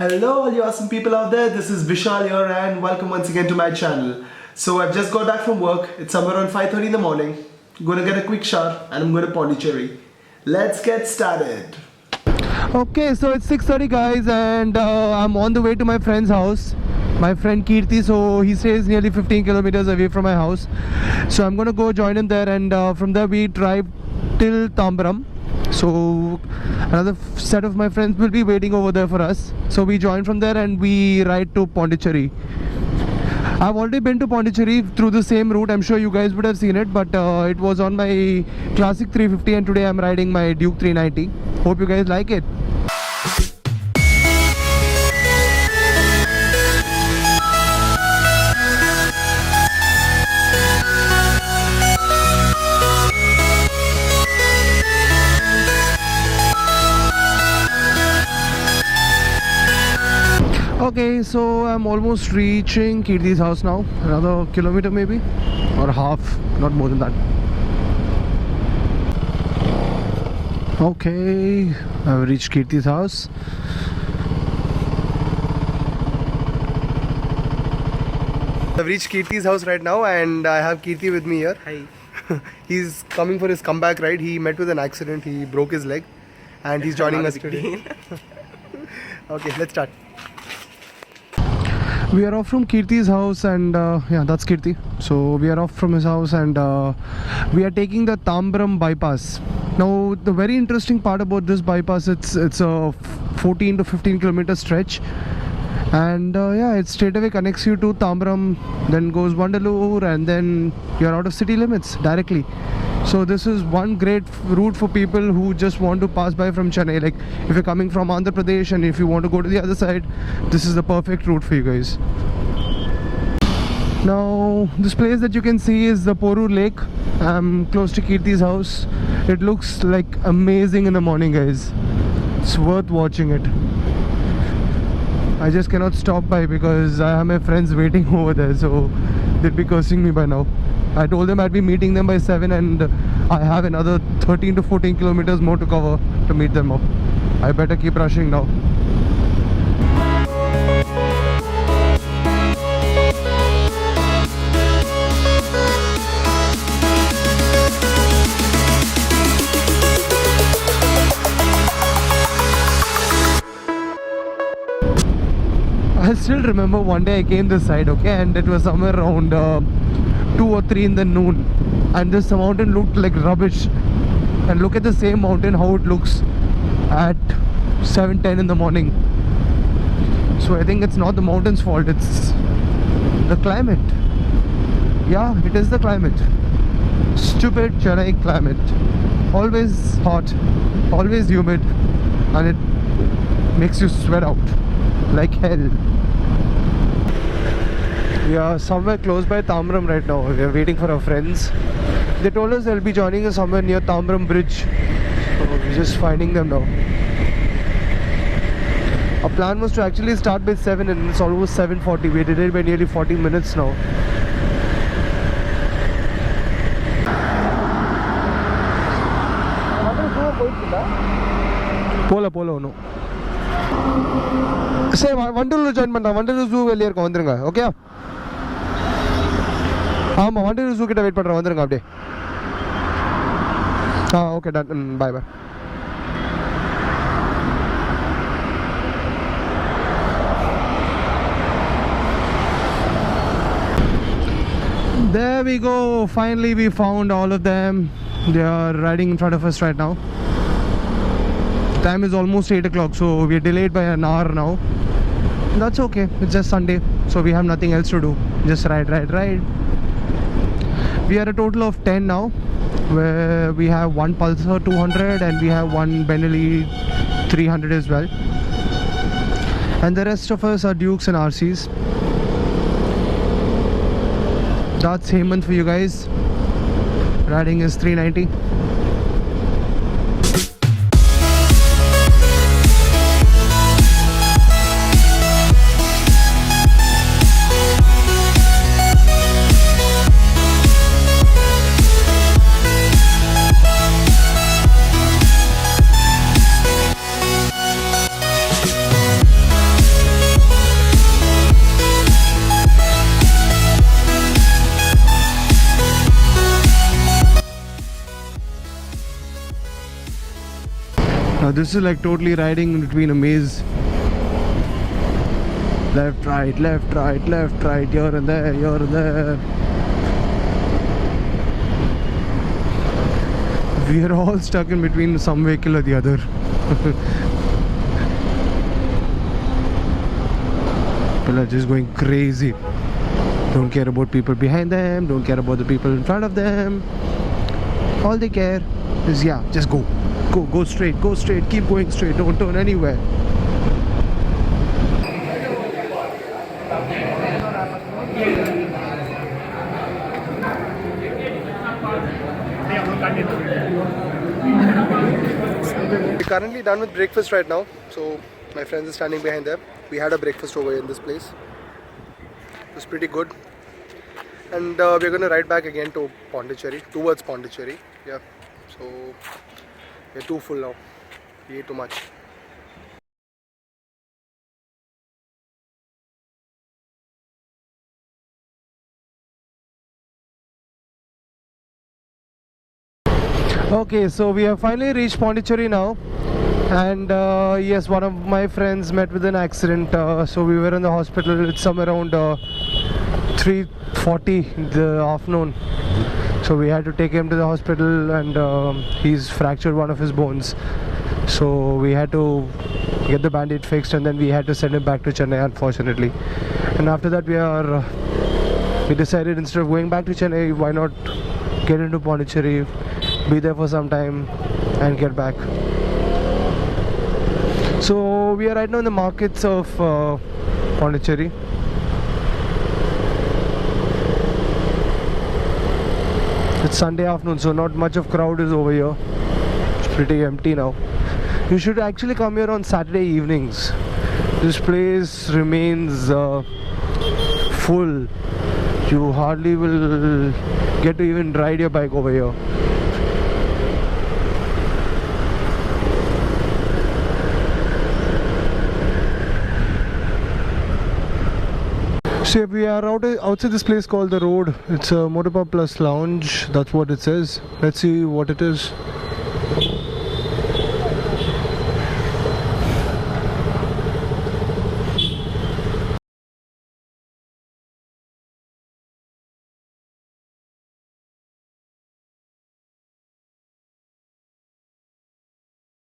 Hello all you awesome people out there, this is Vishal here and welcome once again to my channel. So I've just got back from work, it's somewhere around 5:30 in the morning. Gonna get a quick shower and I'm going to Pondicherry. Let's get started. Okay, so it's 6:30 guys and I'm on the way to my friend's house. My friend Kirti, so he stays nearly 15 kilometers away from my house. So I'm gonna go join him there and from there we drive till Tambaram. So another set of my friends will be waiting over there for us. So we join from there and we ride to Pondicherry. I've already been to Pondicherry through the same route. I'm sure you guys would have seen it, but it was on my Classic 350 and today I'm riding my Duke 390. Hope you guys like it. Okay, so I'm almost reaching Kirti's house now. Another kilometer maybe, or half, not more than that. Okay, I've reached Kirti's house. I've reached Kirti's house right now and I have Kirti with me here. Hi. He's coming for his comeback ride. He met with an accident, he broke his leg and he's joining us today. Okay, let's start. We are off from Kirti's house and yeah, that's Kirti. So we are off from his house and we are taking the Tambaram bypass. Now the very interesting part about this bypass, it's a 14 to 15 kilometer stretch and yeah, it straight away connects you to Tambaram, then goes Vandalur and then you're out of city limits directly. So this is one great route for people who just want to pass by from Chennai. Like if you're coming from Andhra Pradesh and if you want to go to the other side, this is the perfect route for you guys. Now this place that you can see is the Porur Lake. I'm close to Kirti's house. It looks like amazing in the morning, guys. It's worth watching it. I just cannot stop by because I have my friends waiting over there, so they'd be cursing me by now. I told them I'd be meeting them by 7 and I have another 13 to 14 kilometers more to cover to meet them up. I better keep rushing now. I still remember one day I came this side, okay, and it was somewhere around 2 or 3 in the noon and this mountain looked like rubbish, and look at the same mountain how it looks at 7:10 in the morning. So I think it's not the mountain's fault, it's the climate. Yeah, it is the climate. Stupid Chennai climate. Always hot, always humid, and it makes you sweat out like hell. We are somewhere close by Tambaram right now. We are waiting for our friends. They told us they'll be joining us somewhere near Tambaram bridge. So we're just finding them now. Our plan was to actually start by 7 and it's almost 7:40. We did it by nearly 40 minutes now. Polo no. Say Vandalur join பண்ணா Vandalur zoo வெளிய இருக்க வந்துருங்க. Okay? ஆமா Vandalur zoo கிட்ட wait பண்றேன், வந்துருங்க அப்படியே. Okay done, bye bye. There we go. Finally we found all of them. They are riding in front of us right now. Time is almost 8 o'clock, so we are delayed by an hour now. That's okay, it's just Sunday, so we have nothing else to do. Just ride. We are a total of 10 now, where we have one Pulsar 200 and we have one Benelli 300 as well. And the rest of us are Dukes and RCs. That's Hemant for you guys. Riding his 390. Now this is like totally riding in between a maze. Left, right, left, right, left, right, here and there, here and there. We are all stuck in between some vehicle or the other. People are just going crazy. Don't care about people behind them, don't care about the people in front of them. All they care is, yeah, just go. Go straight, keep going straight, don't turn anywhere. We're currently done with breakfast right now, so my friends are standing behind there. We had a breakfast over here in this place. It was pretty good. And we're going to ride back again to Pondicherry, towards Pondicherry. Yeah, so we're too full now. We ate too much. Okay, so we have finally reached Pondicherry now. And yes, one of my friends met with an accident. So we were in the hospital. It's somewhere around 3:40 in the afternoon. So we had to take him to the hospital, and he's fractured one of his bones. So we had to get the bandage fixed, and then we had to send him back to Chennai, unfortunately. And after that we decided, instead of going back to Chennai, why not get into Pondicherry, be there for some time and get back. So we are right now in the markets of Pondicherry. It's Sunday afternoon, so not much of crowd is over here. It's pretty empty now. You should actually come here on Saturday evenings. This place remains full. You hardly will get to even ride your bike over here. So we are outside this place called The Road. It's a Motorpub Plus Lounge. That's what it says. Let's see what it is.